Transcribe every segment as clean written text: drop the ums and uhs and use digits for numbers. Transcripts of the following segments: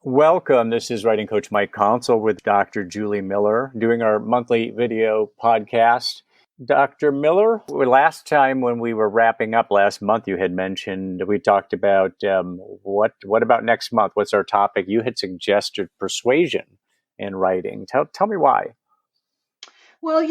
Welcome. This is writing coach Mike Consol with Dr. Julie Miller doing our monthly video podcast. Dr. Miller, last time when we were wrapping up last month, you had mentioned we talked about what about next month? What's our topic? You had suggested persuasion in writing. Tell me why. Well,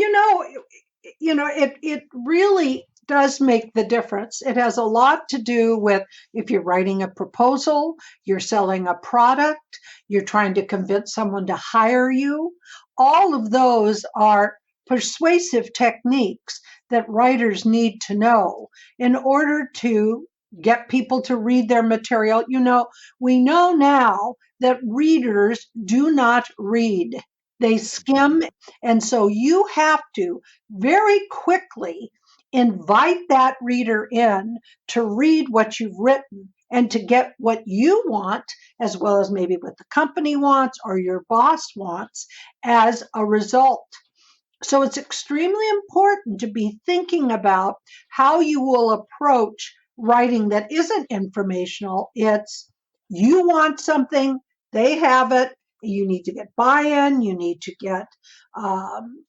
it really does make the difference. It has a lot to do with if you're writing a proposal, you're selling a product, you're trying to convince someone to hire you. All of those are persuasive techniques that writers need to know in order to get people to read their material. We know now that readers do not read. They skim. And so you have to very quickly invite that reader in to read what you've written and to get what you want, as well as maybe what the company wants or your boss wants as a result. So it's extremely important to be thinking about how you will approach writing that isn't informational. It's you want something, they have it. You need to get buy-in, you need to get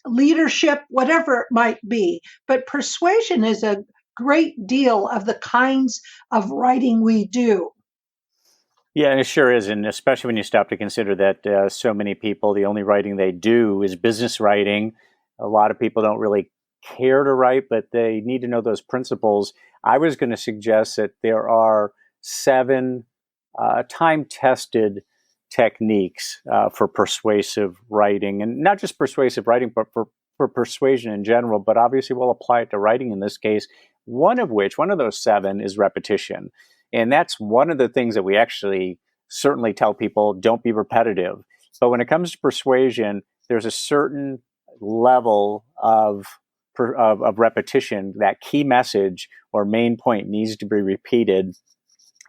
leadership, whatever it might be. But persuasion is a great deal of the kinds of writing we do. Yeah, and it sure is, and especially when you stop to consider that so many people, the only writing they do is business writing. A lot of people don't really care to write, but they need to know those principles. I was going to suggest that there are seven time-tested techniques for persuasive writing, and not just persuasive writing, but for persuasion in general. But obviously, we'll apply it to writing in this case. One of those seven is repetition. And that's one of the things that we actually certainly tell people, don't be repetitive. But when it comes to persuasion, there's a certain level of repetition. That key message or main point needs to be repeated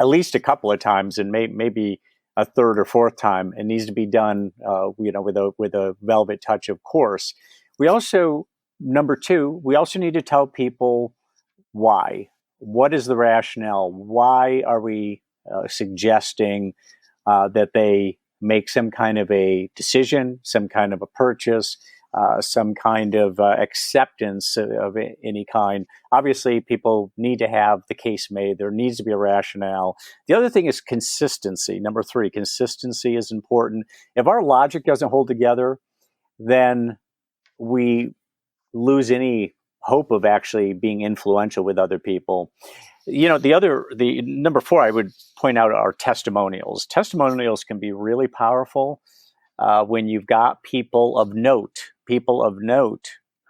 at least a couple of times, and maybe a third or fourth time. It needs to be done, with a velvet touch, of course. Number two, we also need to tell people why. What is the rationale? Why are we suggesting that they make some kind of a decision, some kind of a purchase, some kind of acceptance of any kind? Obviously, people need to have the case made. There needs to be a rationale. The other thing is consistency. Number three, consistency is important. If our logic doesn't hold together, then we lose any hope of actually being influential with other people. The number four, I would point out, are testimonials. Testimonials can be really powerful when you've got people of note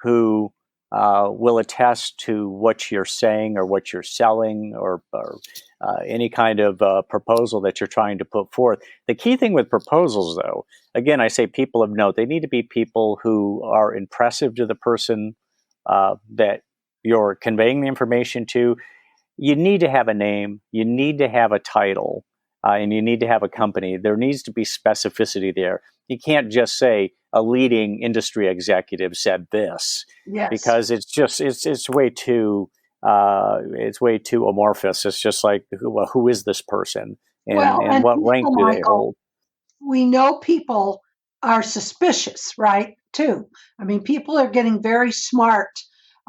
who will attest to what you're saying or what you're selling or any kind of proposal that you're trying to put forth. The key thing with proposals, though, again, I say people of note. They need to be people who are impressive to the person that you're conveying the information to. You need to have a name, you need to have a title, and you need to have a company. There needs to be specificity there. You can't just say a leading industry executive said this, Yes. because it's way too amorphous. It's just like, who is this person, and what rank do they hold? We know people are suspicious, right? Too. I mean, people are getting very smart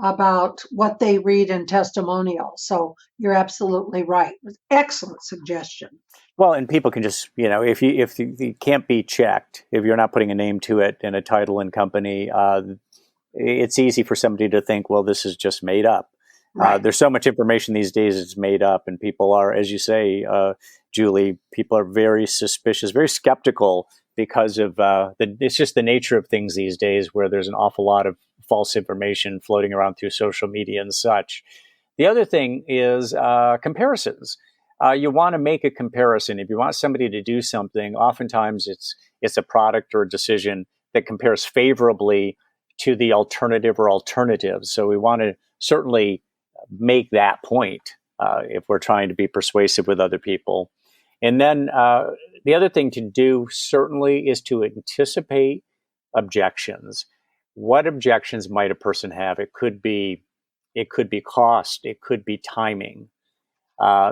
about what they read in testimonials. So you're absolutely right. Excellent suggestion. Well, and people can just, if you can't be checked, if you're not putting a name to it and a title and company, it's easy for somebody to think, well, this is just made up. Right. There's so much information these days it's made up, and people are, as you say, Julie, people are very suspicious, very skeptical because of it's just the nature of things these days, where there's an awful lot of false information floating around through social media and such. The other thing is comparisons. You want to make a comparison. If you want somebody to do something, oftentimes it's a product or a decision that compares favorably to the alternative or alternatives. So we want to certainly make that point if we're trying to be persuasive with other people. And then the other thing to do certainly is to anticipate objections. What objections might a person have? It could be cost. It could be timing.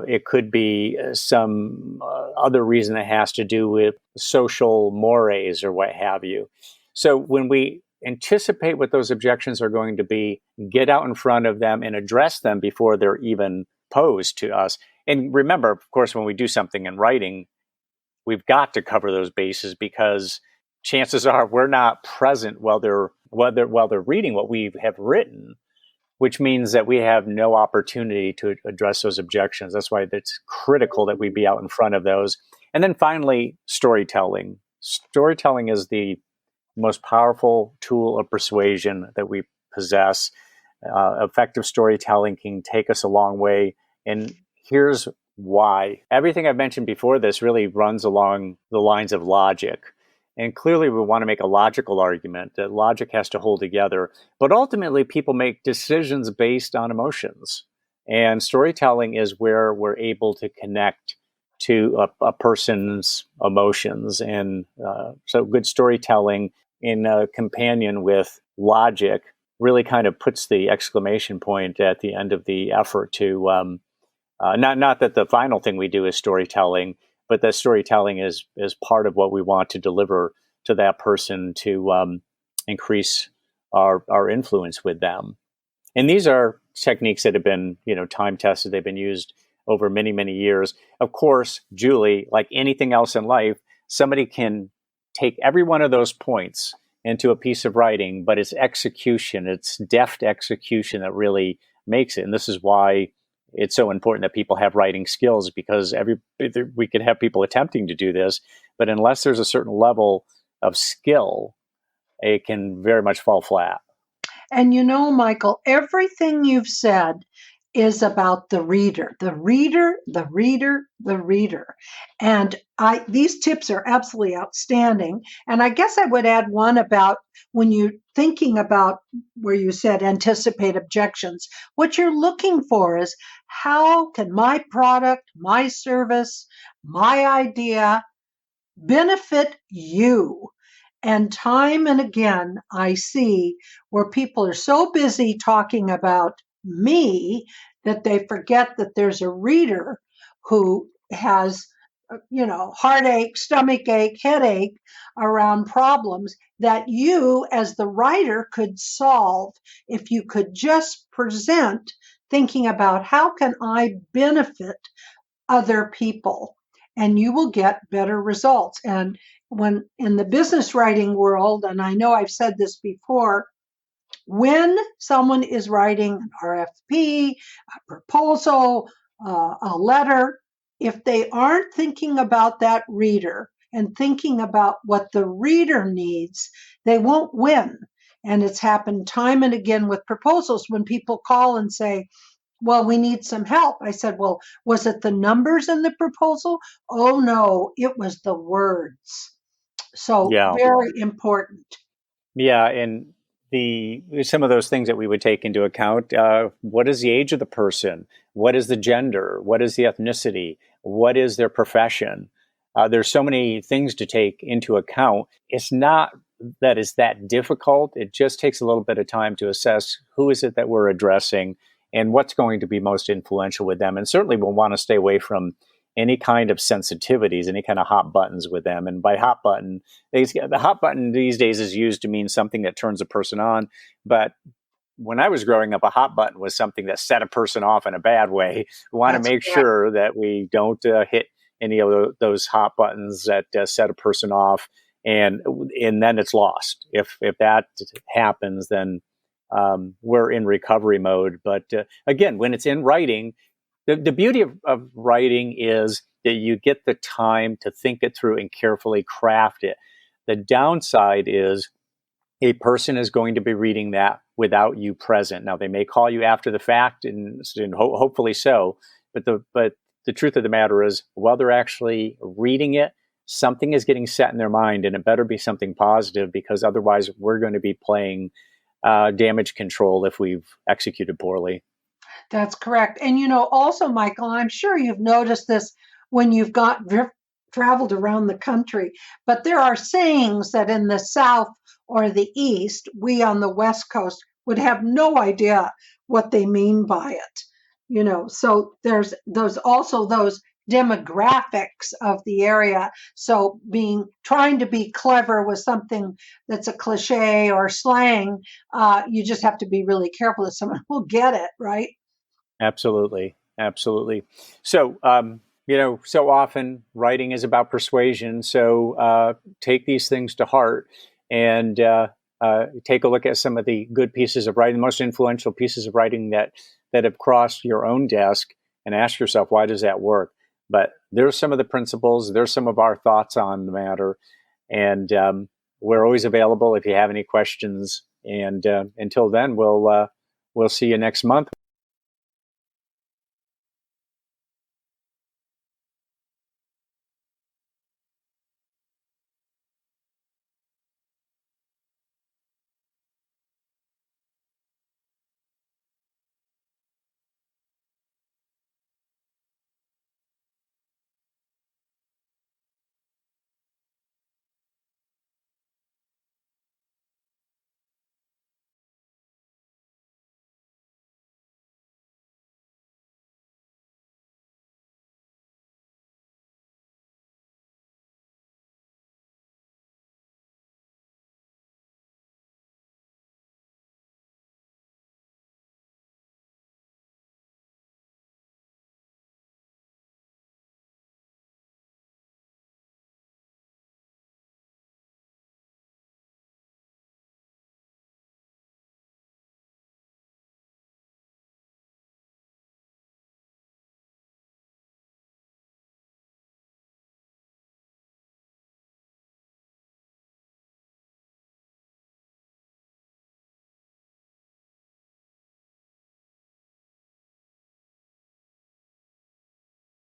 It could be some other reason that has to do with social mores or what have you. So when we anticipate what those objections are going to be, get out in front of them and address them before they're even posed to us. And remember, of course, when we do something in writing, we've got to cover those bases because chances are we're not present while they're reading what we have written, which means that we have no opportunity to address those objections. That's why it's critical that we be out in front of those. And then finally, storytelling. Storytelling is the most powerful tool of persuasion that we possess. Effective storytelling can take us a long way. And here's why. Everything I've mentioned before this really runs along the lines of logic. And clearly, we want to make a logical argument that logic has to hold together. But ultimately, people make decisions based on emotions. And storytelling is where we're able to connect to a person's emotions. And so good storytelling in companion with logic really kind of puts the exclamation point at the end of the effort to not that the final thing we do is storytelling, but that storytelling is part of what we want to deliver to that person to increase our influence with them. And these are techniques that have been, time tested. They've been used over many, many years. Of course, Julie, like anything else in life, somebody can take every one of those points into a piece of writing, but it's execution, it's deft execution that really makes it. And this is why it's so important that people have writing skills, because we could have people attempting to do this, but unless there's a certain level of skill, it can very much fall flat. And Michael, everything you've said is about the reader, the reader, the reader, the reader. And these tips are absolutely outstanding. And I guess I would add one about when you're thinking about where you said anticipate objections, what you're looking for is how can my product, my service, my idea benefit you? And time and again, I see where people are so busy talking about me that they forget that there's a reader who has, heartache, stomach ache, headache around problems that you, as the writer, could solve if you could just present thinking about how can I benefit other people, and you will get better results. And when in the business writing world, and I know I've said this before, when someone is writing an RFP, a proposal, a letter, if they aren't thinking about that reader and thinking about what the reader needs, they won't win. And it's happened time and again with proposals when people call and say, well, we need some help. I said, well, was it the numbers in the proposal? Oh, no, it was the words. So Yeah. very important. Yeah. And some of those things that we would take into account, what is the age of the person? What is the gender? What is the ethnicity? What is their profession? There's so many things to take into account. It's not that it's that difficult. It just takes a little bit of time to assess who is it that we're addressing and what's going to be most influential with them. And certainly we'll want to stay away from any kind of sensitivities, any kind of hot buttons with them. And by hot button, the hot button these days is used to mean something that turns a person on. But when I was growing up, a hot button was something that set a person off in a bad way. We want to make sure that we don't hit any of those hot buttons that set a person off, and then it's lost. If that happens, then we're in recovery mode. But again, when it's in writing, the beauty of writing is that you get the time to think it through and carefully craft it. The downside is a person is going to be reading that without you present. Now, they may call you after the fact, and hopefully so. But the truth of the matter is, while they're actually reading it, something is getting set in their mind, and it better be something positive, because otherwise we're going to be playing damage control if we've executed poorly. That's correct. And also, Michael, I'm sure you've noticed this when you've traveled around the country, but there are sayings that in the South or the East, we on the West Coast would have no idea what they mean by it. So there's those demographics of the area. So trying to be clever with something that's a cliche or slang, you just have to be really careful that someone will get it, right? Absolutely, absolutely. So, so often writing is about persuasion. So take these things to heart and take a look at some of the good pieces of writing, the most influential pieces of writing that have crossed your own desk, and ask yourself, why does that work? But there's some of the principles. There's some of our thoughts on the matter, and we're always available if you have any questions. And until then, we'll see you next month.